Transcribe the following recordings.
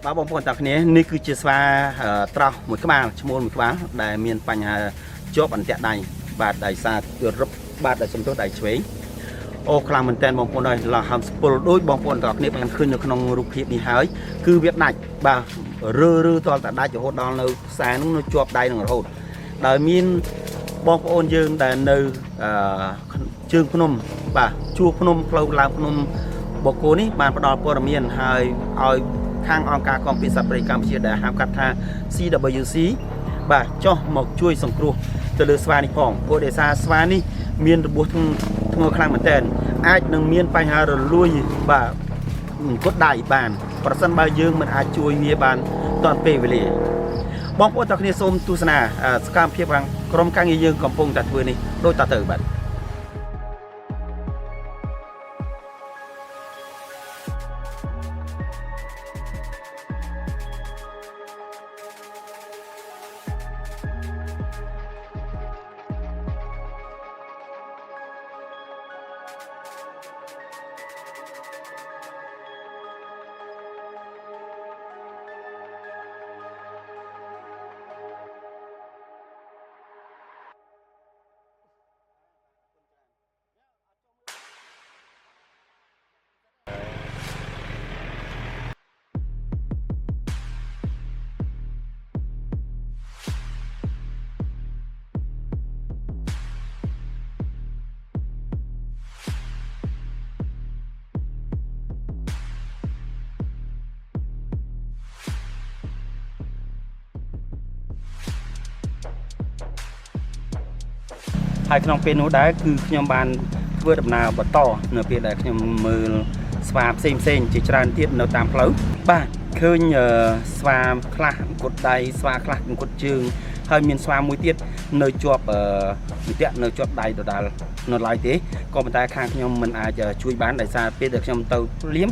បាទបងប្អូនទាំងគ្នានេះគឺជាស្វាត្រោះមួយក្បាលឈ្មោលមួយក្បាលដែលមានបញ្ហាជាប់អន្ទាក់ដៃបាទដោយសាររឹបបាទដោយសំទោសដៃឆ្វេងអូខ្លាំងមែនតើបងប្អូនហើយឡោះហើមស្ពុលដូចបងប្អូនទាំងគ្នាបានឃើញនៅក្នុងរូបភាពនេះហើយគឺវាដាច់បាទឬតតែដាច់រហូតដល់នៅខ្សែនោះនៅជាប់ដៃនឹងរហូតដោយមានបងប្អូនយើងដែលនៅជើងភ្នំបាទជួរភ្នំផ្លូវឡើងភ្នំបូកគោនេះបានផ្ដល់ព័ត៌មានហើយឲ្យខាងអង្គការគាំពារសត្វព្រៃកម្ពុជាដែលហៅកាត់ថា CWC បាទចុះមកជួយសង្គ្រោះទៅលើស្វានេះផងព្រោះដោយសារស្វានេះមានរបួសធ្ងន់ខ្លាំងមែនទែនអាចនឹងមានបញ្ហារលួយបាទអង្គត់ដៃបានប្រសិនបើយើងមិនអាចជួយវាបានទាន់ពេលវេលាបងប្អូនទាំងគ្នាសូមទស្សនាសកម្មភាពខាងក្រុមការងារយើងកំពុងតែធ្វើនេះដូចតទៅបាទហើយក្នុងពេលនោះដែរគឺខ្ញុំបានធ្វើដំណើរបន្តនៅពេលដែលខ្ញុំមើលស្វាផ្សេងជាច្រើនទៀតនៅតាមផ្លូវបាទឃើញស្វាខ្លះអង្គត់ដៃស្វាខ្លះអង្គត់ជើងហើយមានស្វាមួយទៀតនៅជាប់អន្ទាក់នៅជាប់ដៃដដែលនៅឡើយទេក៏ប៉ុន្តែខាងខ្ញុំមិនអាចជួយបានដោយសារពេលដែលខ្ញុំទៅភ្លាម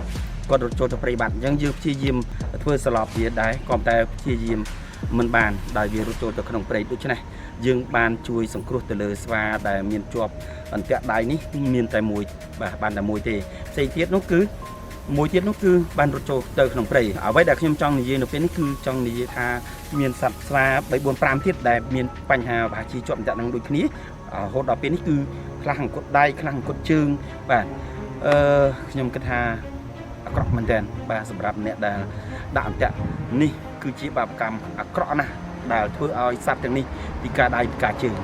គាត់រត់ចូលទៅព្រៃបាត់អញ្ចឹងយើងព្យាយាមធ្វើសឡប់វាដែរក៏ប៉ុន្តែព្យាយាមមិនបានដោយវារត់ចូលទៅក្នុងព្រៃដូច្នេះយើងបានជួយសង្គ្រោះទៅលើស្វាដែលមានជាប់អន្ទាក់ដៃនេះមានតែមួយបាទបានតែមួយទេផ្សេងទៀតនោះគឺមួយទៀតនោះគឺបានរត់ចូលទៅក្នុងព្រៃអ្វីដែលខ្ញុំចង់និយាយនៅពេលនេះគឺចង់និយាយថាមានសត្វស្វា3 4 5ទៀតដែលមានបញ្ហាប្រហែលជាជាប់អន្ទាក់នឹងដូចគ្នារហូតដល់ពេលនេះគឺខ្លះអង្គត់ដៃខ្លះអង្គត់ជើងបាទខ្ញុំគិតថាអាក្រក់មែនទែនបាទសម្រាប់អ្នកដែលដាក់អន្ទាក់នេះគឺជាបាបកម្មអាក្រក់ណាស់ដែលធ្វើឲ្យសត្វទាំងនេះពិការដៃពិការជើង